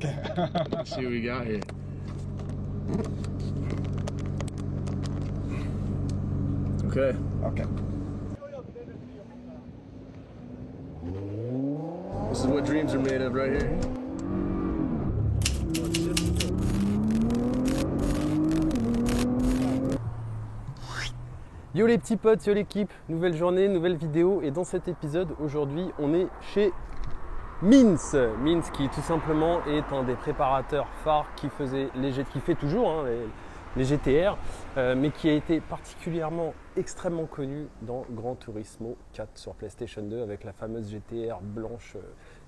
Okay. Let's see what we got here. Okay. Okay. This is what dreams are made of right here. Yo les petits potes, yo l'équipe, nouvelle journée, nouvelle vidéo et dans cet épisode aujourd'hui on est chez Means. Means qui tout simplement est un des préparateurs phares qui fait toujours hein, les GTR mais qui a été particulièrement extrêmement connu dans Gran Turismo 4 sur PlayStation 2 avec la fameuse GTR blanche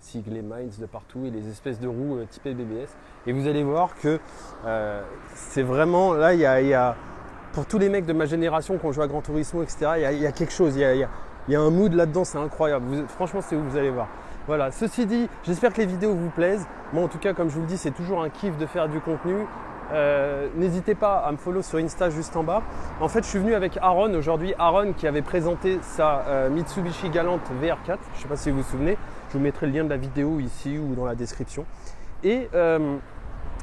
siglée Means de partout et les espèces de roues typées BBS et vous allez voir que c'est vraiment là il y a pour tous les mecs de ma génération qui ont joué à Gran Turismo, etc., il y a quelque chose, il y a un mood là-dedans, c'est incroyable. Franchement, c'est où vous allez voir. Voilà, ceci dit, j'espère que les vidéos vous plaisent. Moi, en tout cas, comme je vous le dis, c'est toujours un kiff de faire du contenu. N'hésitez pas à me follow sur Insta juste en bas. En fait, je suis venu avec Aaron aujourd'hui. Aaron qui avait présenté sa Mitsubishi Galant VR4. Je ne sais pas si vous vous souvenez. Je vous mettrai le lien de la vidéo ici ou dans la description. Et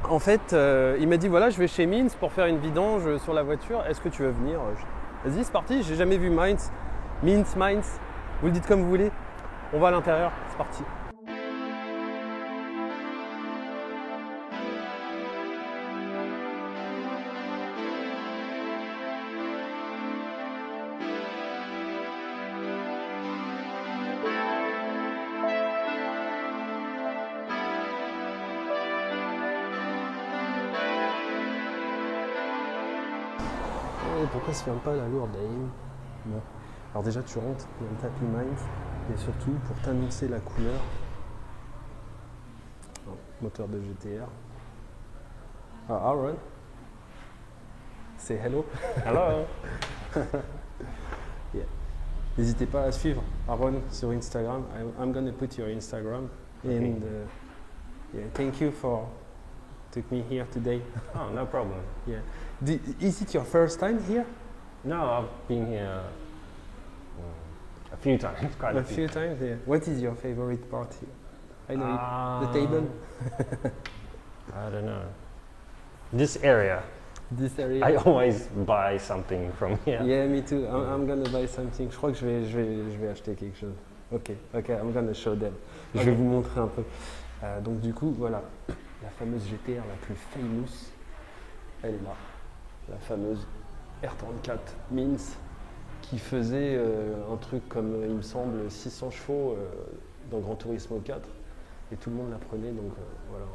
en fait, il m'a dit voilà, je vais chez Means pour faire une vidange sur la voiture. Est-ce que tu veux venir? Vas-y, c'est parti. J'ai jamais vu Means. Vous le dites comme vous voulez. On va à l'intérieur. C'est parti. Pourquoi se ferme pas la lourde bon. Alors déjà tu rentres dans le tapis Mind et surtout pour t'annoncer la couleur, moteur de GTR. Aaron, say hello. Hello. Yeah. N'hésitez pas à suivre Aaron sur Instagram. I'm gonna put your Instagram and yeah, thank you for took me here today. Oh, no problem. Yeah. Is it your first time here? No, I've been here a few times. Quite A few times, yeah. What is your favorite part here? I know it. The table? I don't know. This area. This area? I always buy something from here. Yeah, me too. I'm gonna buy something. Je crois que je vais acheter quelque chose. Ok, I'm gonna show them. Je vais vous montrer un peu. Donc du coup, voilà. La fameuse GTR la plus famous, elle est là. La fameuse R34 Means qui faisait un truc comme, il me semble, 600 chevaux dans Gran Turismo 4 et tout le monde la prenait, donc voilà.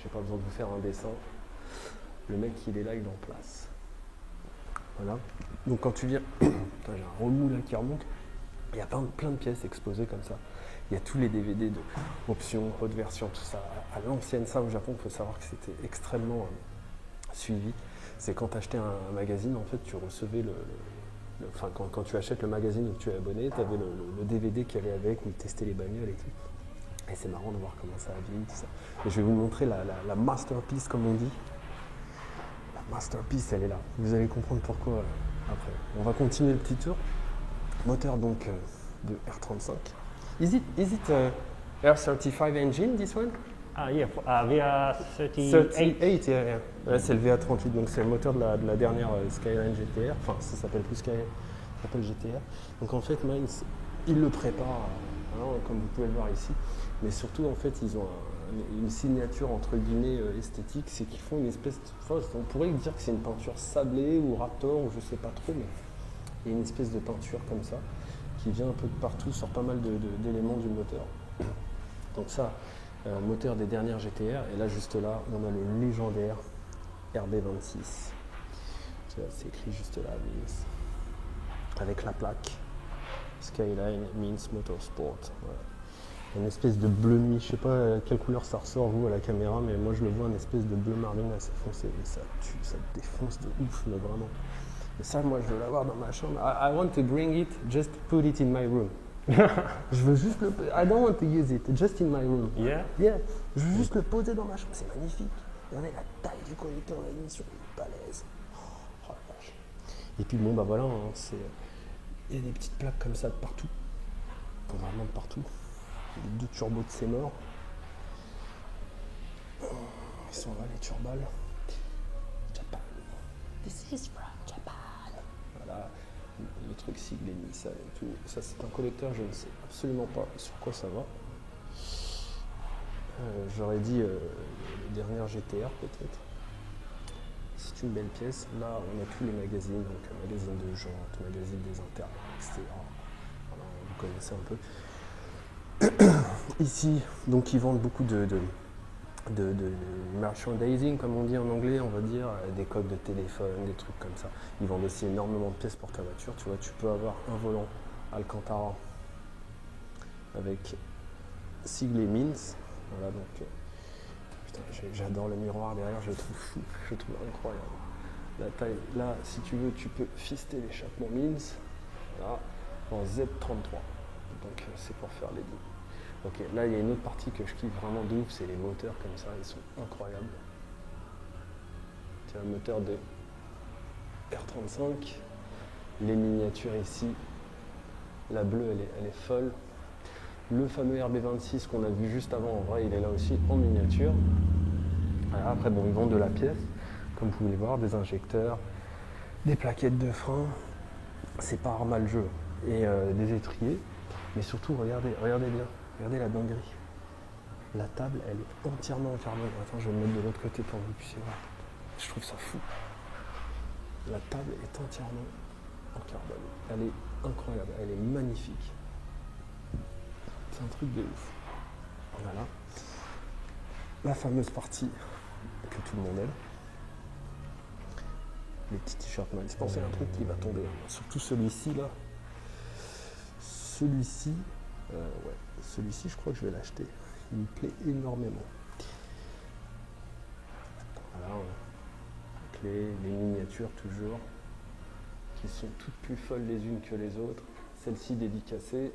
J'ai pas besoin de vous faire un dessin. Le mec, il est là, il est en place. Voilà. Donc quand tu viens, j'ai un remous là qui remonte, il y a plein de pièces exposées comme ça. Il y a tous les DVD de options, haute version, tout ça. À l'ancienne, ça au Japon, il faut savoir que c'était extrêmement suivi. C'est quand tu achetais un magazine, en fait, tu recevais enfin, quand tu achètes le magazine où tu es abonné, tu avais le DVD qui allait avec, où il testait les bagnoles et tout. Et c'est marrant de voir comment ça a vieilli, tout ça. Et je vais vous montrer la masterpiece, comme on dit. La masterpiece, elle est là. Vous allez comprendre pourquoi après. On va continuer le petit tour. Moteur donc de R35. Is it R35 engine, this one? Yeah, VR38. 38, yeah. C'est le VA38, donc c'est le moteur de la dernière Skyline GTR. Enfin, ça s'appelle plus Skyline, ça s'appelle GTR. Donc en fait, Means, ils le préparent, comme vous pouvez le voir ici. Mais surtout, en fait, ils ont une signature entre guillemets esthétique, c'est qu'ils font une espèce de... on pourrait dire que c'est une peinture sablée ou Raptor, ou je sais pas trop, mais il y a une espèce de peinture comme ça, qui vient un peu de partout sur pas mal d'éléments du moteur. Donc ça, moteur des dernières GTR, et là juste là, on a le légendaire RB26. C'est écrit juste là, Means. Avec la plaque Skyline Means Motorsport. Voilà. Une espèce de bleu nuit, je sais pas quelle couleur ça ressort vous à la caméra, mais moi je le vois une espèce de bleu marine assez foncé, et ça tue, ça défonce de ouf, mais vraiment. Et ça, moi, je veux l'avoir dans ma chambre. I want to bring it, just put it in my room. Je veux juste le... I don't want to use it, just in my room. Yeah? Yeah. Je veux juste le poser dans ma chambre, c'est magnifique. Regardez la taille du conducteur, la émission, il est balèze. Oh la vache. Et puis bon, bah voilà, hein, il y a des petites plaques comme ça de partout. Vraiment de partout. Les deux turbos de ces morts. Ils sont là, les turbales. Japan. This is from Japan. Voilà, le truc siglé Nissan et tout. Ça, c'est un collecteur, je ne sais absolument pas sur quoi ça va. J'aurais dit dernière GTR peut-être. C'est une belle pièce. Là, on a tous les magazines, donc magazine de jantes, magazine des intérêts, etc. Voilà, vous connaissez un peu. Ici, donc ils vendent beaucoup de merchandising, comme on dit en anglais, on va dire, des coques de téléphone, des trucs comme ça. Ils vendent aussi énormément de pièces pour ta voiture. Tu vois, tu peux avoir un volant Alcantara avec siglé Mins. Voilà, donc putain, j'adore le miroir derrière, je le trouve fou, je le trouve incroyable. La taille, là, si tu veux, tu peux fister l'échappement Mins là, en Z33. Donc c'est pour faire les deux. Ok, là il y a une autre partie que je kiffe vraiment de ouf, c'est les moteurs comme ça, ils sont incroyables. C'est un moteur de R35, les miniatures ici, la bleue elle est folle. Le fameux RB26 qu'on a vu juste avant, en vrai il est là aussi en miniature. Voilà, après bon, ils vendent de la pièce, comme vous pouvez le voir, des injecteurs, des plaquettes de frein, c'est pas mal le jeu, et des étriers, mais surtout regardez bien. Regardez la dinguerie. La table, elle est entièrement en carbone. Attends, je vais me mettre de l'autre côté pour que vous puissiez voir. Je trouve ça fou. La table est entièrement en carbone. Elle est incroyable, elle est magnifique. C'est un truc de ouf. Voilà. La fameuse partie que tout le monde aime. Les petits t-shirts Miles. Pensez à un truc qui va tomber. Surtout celui-ci là. Celui-ci. Ouais, celui-ci je crois que je vais l'acheter, il me plaît énormément. Voilà, les miniatures toujours, qui sont toutes plus folles les unes que les autres. Celle-ci dédicacée,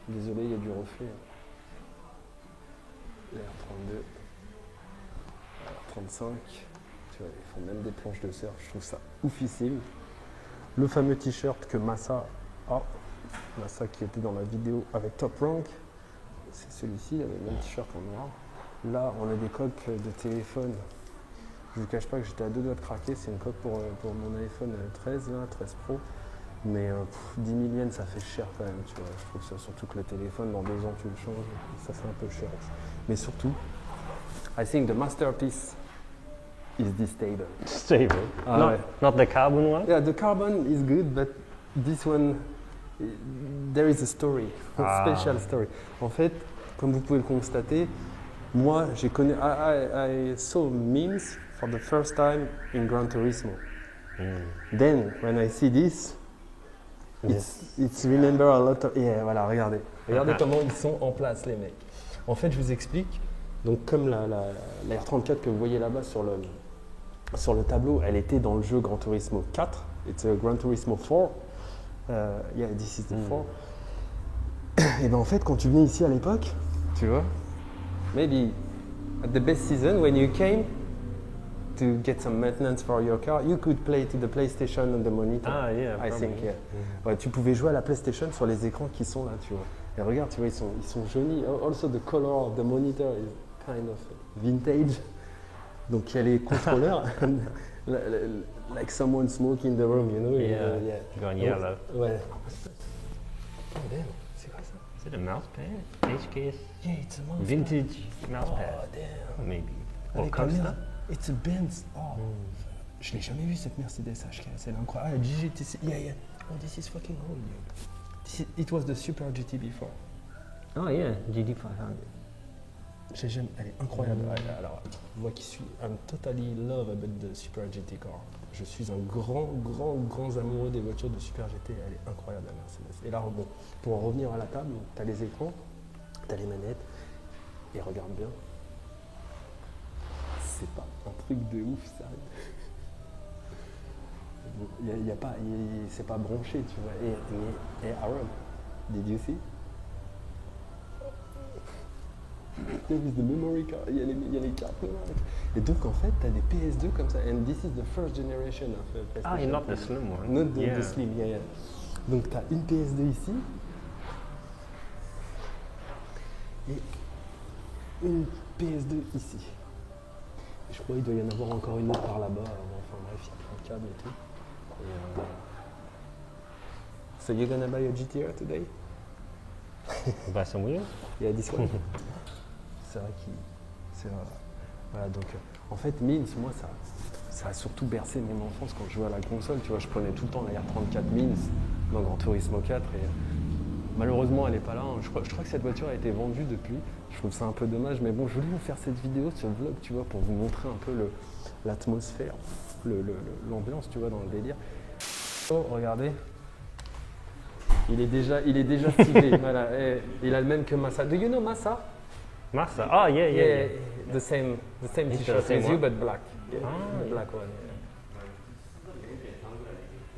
désolé il y a du reflet. L'R32, l'R35, tu vois, ils font même des planches de surf, je trouve ça oufissime. Le fameux t-shirt que Massa a. Massa qui était dans la vidéo avec Top Rank, c'est celui-ci, il avait le même t-shirt en noir. Là, on a des coques de téléphone. Je ne vous cache pas que j'étais à deux doigts de craquer. C'est une coque pour mon iPhone 13, là, 13 Pro. Mais 10 000 yens, ça fait cher quand même. Tu vois. Je trouve ça, surtout que le téléphone, dans 2 ans, tu le changes. Ça fait un peu cher. Mais surtout, I think the masterpiece is this table. Stable. Ah, Not the carbon one? Yeah, the carbon is good, but this one, there is a story, a special story. En fait, comme vous pouvez le constater, moi, j'ai connu, I saw memes for the first time in Gran Turismo. Then, when I see this, it's remember a lot of, yeah, voilà, regardez. Regardez comment ils sont en place, les mecs. En fait, je vous explique. Donc, comme la R34 que vous voyez là-bas sur le tableau, elle était dans le jeu Gran Turismo 4. It's a Gran Turismo 4. Yeah, this is the 4. Et ben en fait, quand tu venais ici à l'époque, tu vois, maybe at the best season, when you came to get some maintenance for your car, you could play to the PlayStation on the monitor. Ah, yeah, I probably. think, yeah. Ouais, tu pouvais jouer à la PlayStation sur les écrans qui sont là, tu vois. Et regarde, tu vois, ils sont jaunis. Also, the color of the monitor is kind of vintage. Donc il y a les contrôleurs, like someone smoking in the room, you know. Yeah, yeah. Gone yellow. Ouais. Oh damn, c'est quoi ça? Is it a mouse pad? HKS? Yeah, it's a mouse Vintage mouse Oh pad? damn. Maybe. Elle Or est comme coaster? là. It's a Benz. Oh. Je l'ai jamais vu cette Mercedes HKS, elle est incroyable. Ah, GGTC. Yeah. Oh, this is fucking old, dude. It was the Super GT before. Oh yeah, GT500. Elle est incroyable. Alors, moi qui suis I'm totally love about the Super GT car. Je suis un grand amoureux des voitures de Super GT. Elle est incroyable la Mercedes. Et là, bon, pour en revenir à la table, tu as les écrans, tu as les manettes. Et regarde bien. C'est pas un truc de ouf, ça. Y a pas, c'est pas branché, tu vois. Et Aaron, did you see? There is the memory card. Il y a les cartes mémoire. Et donc en fait, tu as des PS2 comme ça. And this is the first generation of PlayStation. Ah, not the slim one. Not the slim, yeah. Donc tu as une PS2 ici. Et une PS2 ici. Et je crois qu'il doit y en avoir encore une autre par là-bas. Enfin bref, il y a plein de câbles et tout. Et, So you're gonna buy a GTR today? Buy some wheels? Yeah, this one. C'est vrai qu'il... Voilà, donc en fait, Mins, moi, ça a surtout bercé mon enfance quand je jouais à la console. Tu vois, je prenais tout le temps la R34 Mins dans Gran Turismo 4 et malheureusement, elle n'est pas là. Je crois que cette voiture a été vendue depuis. Je trouve ça un peu dommage, mais bon, je voulais vous faire cette vidéo, ce vlog, tu vois, pour vous montrer un peu l'atmosphère, l'ambiance, tu vois, dans le délire. Oh, regardez. Il est déjà stylé. Voilà. Et il a le même que Massa. Do you know Massa? Massa? Oh, yeah. The same t-shirt same as you, one? but black. Yeah, Ah, the black one.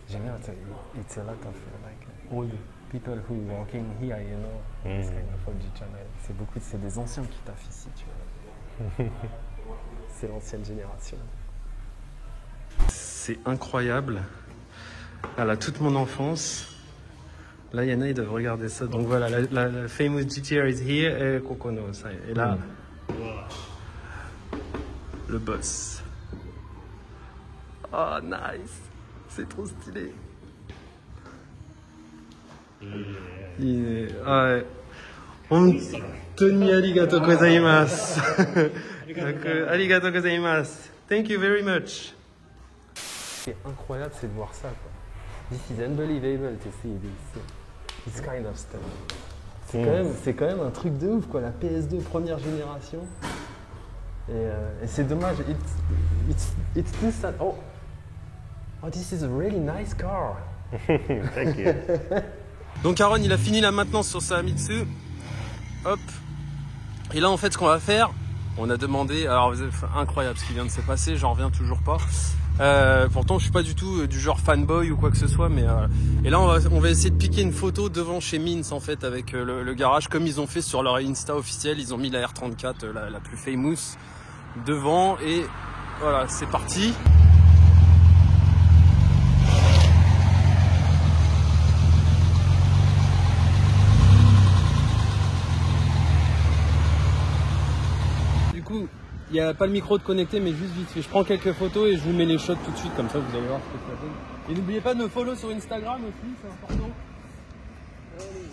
J'aime bien, it's a lot of like old people who working here, you know, this kind of OG channel. C'est des anciens qui taffent ici, tu vois. C'est l'ancienne génération. C'est incroyable. Voilà, toute mon enfance. Là, Yana, ils doivent regarder ça. Donc voilà, la famous GTR is here et Kokono. Ça, et là, le boss. Oh, nice. C'est trop stylé. Ouais. Hontoni arigatou gozaimasu. Arigatou gozaimasu. Thank you very much. Ce qui est incroyable, c'est de voir ça, quoi. This is unbelievable to see this kind of stuff. C'est quand même un truc de ouf, quoi. La PS2 première génération. Et c'est dommage. It's too sad. Oh, this is a really nice car. Thank you. Donc Aaron, il a fini la maintenance sur sa Mitsu. Hop. Et là, en fait, ce qu'on va faire, on a demandé. Alors, incroyable ce qui vient de se passer. J'en reviens toujours pas. Pourtant, je suis pas du tout du genre fanboy ou quoi que ce soit, mais et là, on va essayer de piquer une photo devant chez Mins en fait avec le garage, comme ils ont fait sur leur Insta officiel. Ils ont mis la R34, la plus famous, devant et voilà, c'est parti. Du coup, il n'y a pas le micro de connecté, mais juste vite fait. Je prends quelques photos et je vous mets les shots tout de suite, comme ça vous allez voir ce que ça donne. Et n'oubliez pas de me follow sur Instagram aussi, c'est important. Allez.